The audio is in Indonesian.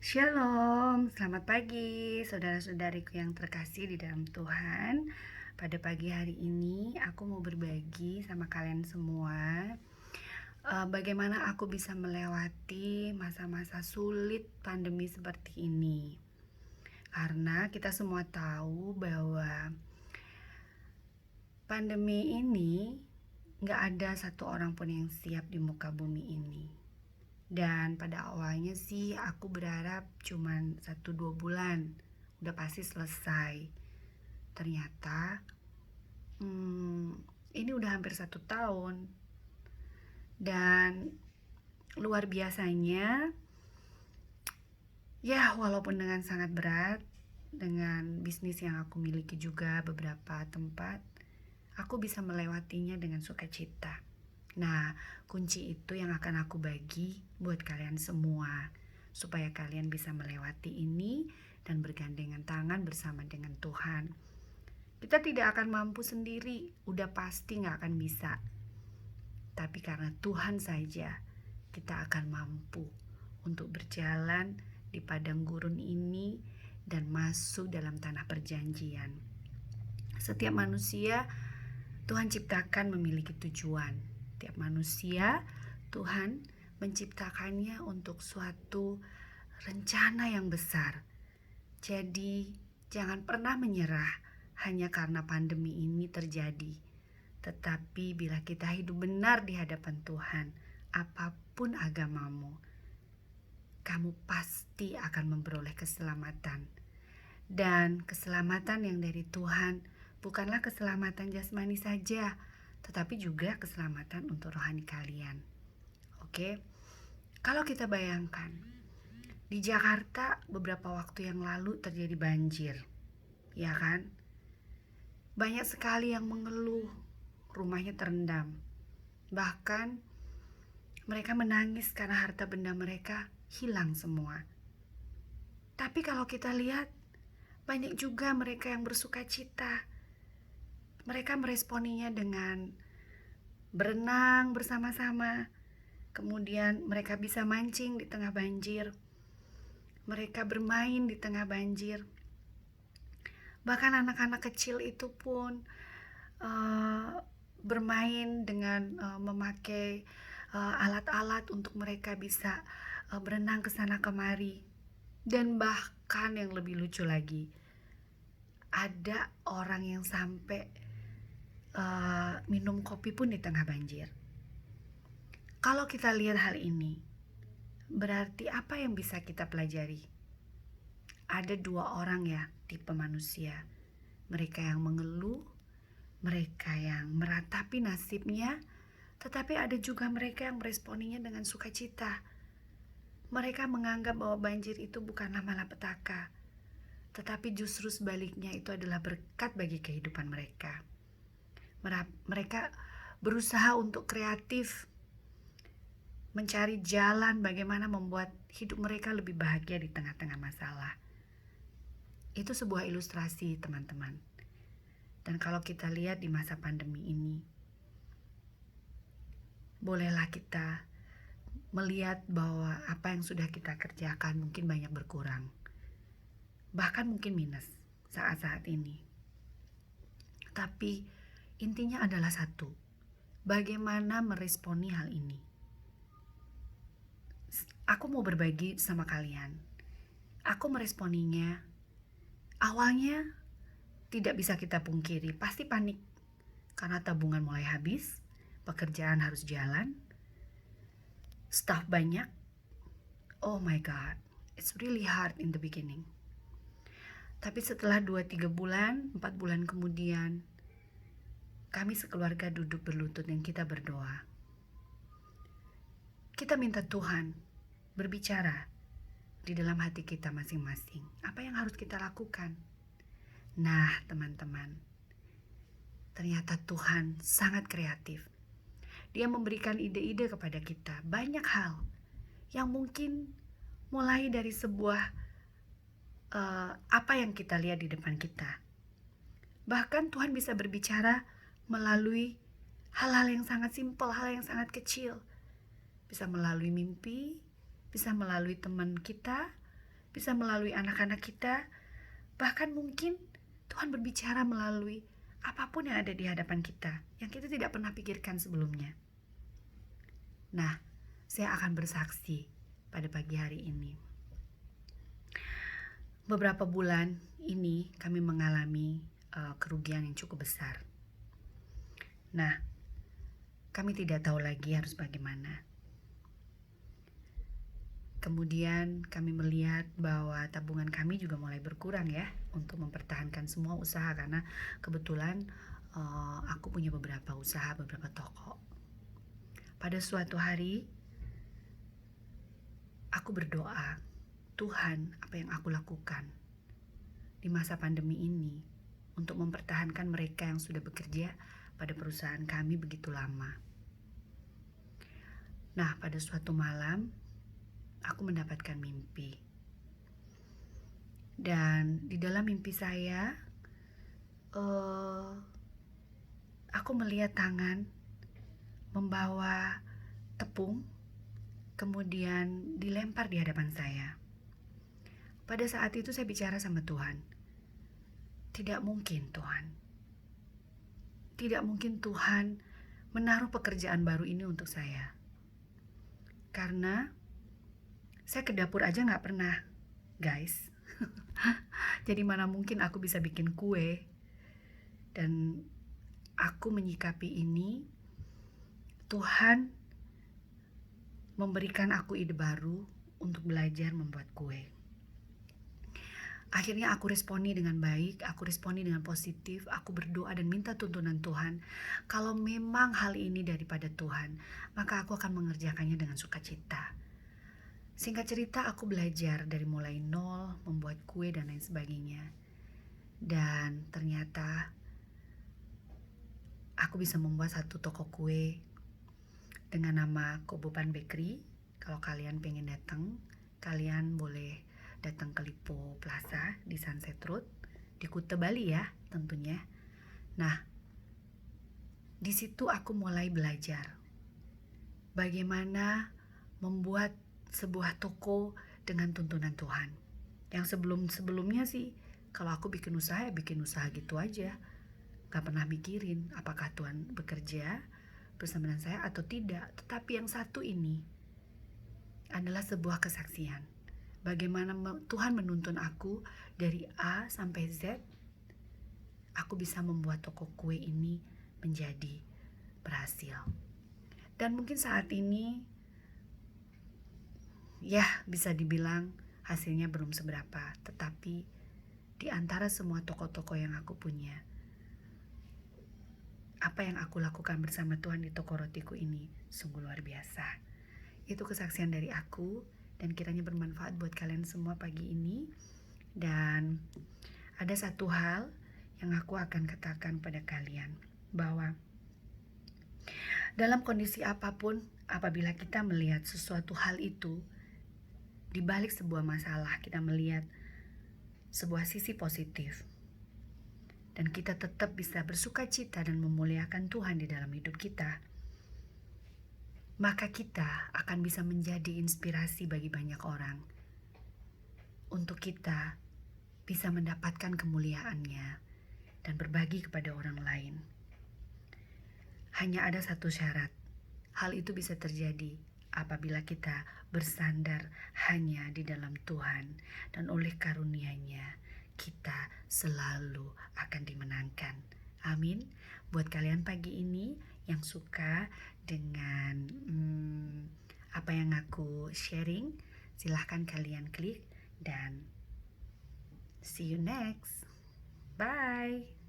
Shalom, selamat pagi saudara-saudariku yang terkasih di dalam Tuhan. Pada pagi hari ini aku mau berbagi sama kalian semua bagaimana aku bisa melewati masa-masa sulit pandemi seperti ini. Karena kita semua tahu bahwa pandemi ini gak ada satu orang pun yang siap di muka bumi ini. Dan pada awalnya sih aku berharap cuman 1-2 bulan udah pasti selesai. Ternyata ini udah hampir 1 tahun. Dan luar biasanya, ya walaupun dengan sangat berat, dengan bisnis yang aku miliki juga beberapa tempat, aku bisa melewatinya dengan sukacita. Nah, kunci itu yang akan aku bagi buat kalian semua, supaya kalian bisa melewati ini dan bergandengan tangan bersama dengan Tuhan. Kita tidak akan mampu sendiri, udah pasti gak akan bisa. Tapi karena Tuhan saja, kita akan mampu untuk berjalan di padang gurun ini dan masuk dalam tanah perjanjian. Setiap manusia Tuhan ciptakan memiliki tujuan. Tiap manusia Tuhan menciptakannya untuk suatu rencana yang besar. Jadi jangan pernah menyerah hanya karena pandemi ini terjadi. Tetapi bila kita hidup benar di hadapan Tuhan, apapun agamamu, kamu pasti akan memperoleh keselamatan. Dan keselamatan yang dari Tuhan bukanlah keselamatan jasmani saja, tetapi juga keselamatan untuk rohani kalian. Oke? Kalau kita bayangkan, di Jakarta beberapa waktu yang lalu terjadi banjir, ya kan? Banyak sekali yang mengeluh, rumahnya terendam. Bahkan mereka menangis karena harta benda mereka hilang semua. Tapi kalau kita lihat, banyak juga mereka yang bersukacita. Mereka meresponinya dengan berenang bersama-sama. Kemudian mereka bisa mancing di tengah banjir. Mereka bermain di tengah banjir. Bahkan anak-anak kecil itu pun bermain dengan memakai alat-alat untuk mereka bisa berenang ke sana kemari. Dan bahkan yang lebih lucu lagi, ada orang yang sampai minum kopi pun di tengah banjir. Kalau kita lihat hal ini, berarti apa yang bisa kita pelajari? Ada 2 orang ya tipe manusia. Mereka yang mengeluh, mereka yang meratapi nasibnya, tetapi ada juga mereka yang meresponinya dengan sukacita. Mereka menganggap bahwa banjir itu bukanlah malapetaka, tetapi justru sebaliknya itu adalah berkat bagi kehidupan mereka. Mereka berusaha untuk kreatif, mencari jalan bagaimana membuat hidup mereka lebih bahagia di tengah-tengah masalah. Itu sebuah ilustrasi, teman-teman. Dan kalau kita lihat di masa pandemi ini, bolehlah kita melihat bahwa apa yang sudah kita kerjakan mungkin banyak berkurang. Bahkan mungkin minus saat-saat ini. Tapi intinya adalah satu, bagaimana meresponi hal ini. Aku mau berbagi sama kalian. Aku meresponinya, awalnya tidak bisa kita pungkiri, pasti panik. Karena tabungan mulai habis, pekerjaan harus jalan, staff banyak. Oh my God, it's really hard in the beginning. Tapi setelah 2-3 bulan, 4 bulan kemudian, kami sekeluarga duduk berlutut dan kita berdoa. Kita minta Tuhan berbicara di dalam hati kita masing-masing. Apa yang harus kita lakukan? Nah, teman-teman, ternyata Tuhan sangat kreatif. Dia memberikan ide-ide kepada kita, banyak hal yang mungkin mulai dari sebuah apa yang kita lihat di depan kita. Bahkan Tuhan bisa berbicara melalui hal-hal yang sangat simpel, hal yang sangat kecil. Bisa melalui mimpi, bisa melalui teman kita, bisa melalui anak-anak kita, bahkan mungkin Tuhan berbicara melalui apapun yang ada di hadapan kita, yang kita tidak pernah pikirkan sebelumnya. Nah, saya akan bersaksi pada pagi hari ini. Beberapa bulan ini kami mengalami kerugian yang cukup besar. Nah, kami tidak tahu lagi harus bagaimana. Kemudian kami melihat bahwa tabungan kami juga mulai berkurang ya, untuk mempertahankan semua usaha, karena kebetulan aku punya beberapa usaha, beberapa toko. Pada suatu hari aku berdoa, Tuhan, apa yang aku lakukan di masa pandemi ini untuk mempertahankan mereka yang sudah bekerja pada perusahaan kami begitu lama. Nah, pada suatu malam aku mendapatkan mimpi. Dan di dalam mimpi saya, aku melihat tangan membawa tepung, kemudian dilempar di hadapan saya. Pada saat itu saya bicara sama Tuhan. Tidak mungkin Tuhan. Tidak mungkin Tuhan menaruh pekerjaan baru ini untuk saya. Karena saya ke dapur aja gak pernah, guys. Jadi mana mungkin aku bisa bikin kue. Dan aku menyikapi ini, Tuhan memberikan aku ide baru untuk belajar membuat kue. Akhirnya aku responi dengan baik, aku responi dengan positif, aku berdoa dan minta tuntunan Tuhan. Kalau memang hal ini daripada Tuhan, maka aku akan mengerjakannya dengan sukacita. Singkat cerita, aku belajar dari mulai nol, membuat kue dan lain sebagainya. Dan ternyata aku bisa membuat satu toko kue dengan nama Kobopan Bakery. Kalau kalian pengen datang, kalian boleh datang ke Lipo Plaza di Sunset Road di Kuta Bali ya tentunya. Nah, di situ aku mulai belajar bagaimana membuat sebuah toko dengan tuntunan Tuhan. Yang sebelumnya sih, kalau aku bikin usaha ya bikin usaha gitu aja, gak pernah mikirin apakah Tuhan bekerja bersama dengan saya atau tidak. Tetapi yang satu ini adalah sebuah kesaksian. Bagaimana Tuhan menuntun aku dari A sampai Z, aku bisa membuat toko kue ini menjadi berhasil. Dan mungkin saat ini, ya bisa dibilang hasilnya belum seberapa. Tetapi di antara semua toko-toko yang aku punya, apa yang aku lakukan bersama Tuhan di toko rotiku ini sungguh luar biasa. Itu kesaksian dari aku, dan kiranya bermanfaat buat kalian semua pagi ini. Dan ada satu hal yang aku akan katakan pada kalian, bahwa dalam kondisi apapun, apabila kita melihat sesuatu hal itu, di balik sebuah masalah kita melihat sebuah sisi positif, dan kita tetap bisa bersukacita dan memuliakan Tuhan di dalam hidup kita, maka kita akan bisa menjadi inspirasi bagi banyak orang untuk kita bisa mendapatkan kemuliaannya dan berbagi kepada orang lain. Hanya ada satu syarat, hal itu bisa terjadi apabila kita bersandar hanya di dalam Tuhan, dan oleh karunia-Nya kita selalu akan dimenangkan. Amin. Buat kalian pagi ini yang suka dengan apa yang aku sharing, silahkan kalian klik, dan see you next. Bye.